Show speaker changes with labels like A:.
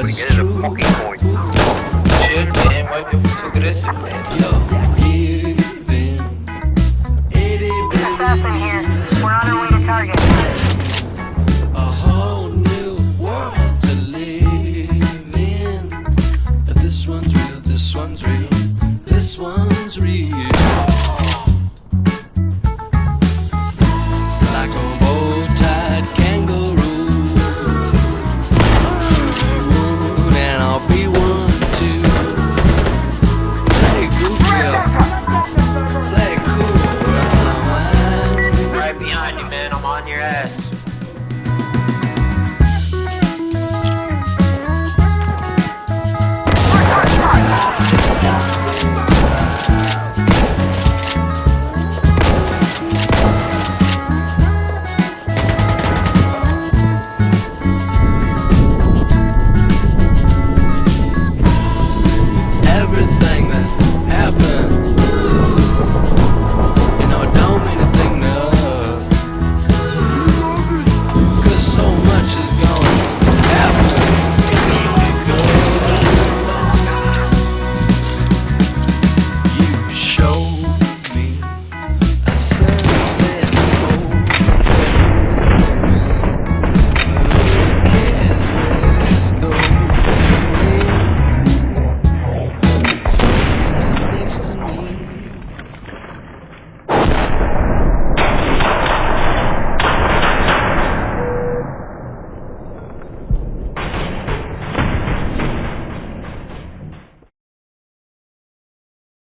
A: to get to the fucking point.
B: Chill, man. Why you so aggressive, man?
C: Assassin here. We're on our way to target.
D: A whole new world to live in. This one's real, this one's real, this one's real. Like a bow-tied kangaroo. And I'll be one too. Play goofy up. Play cool.
B: Right behind you, man. I'm on your ass.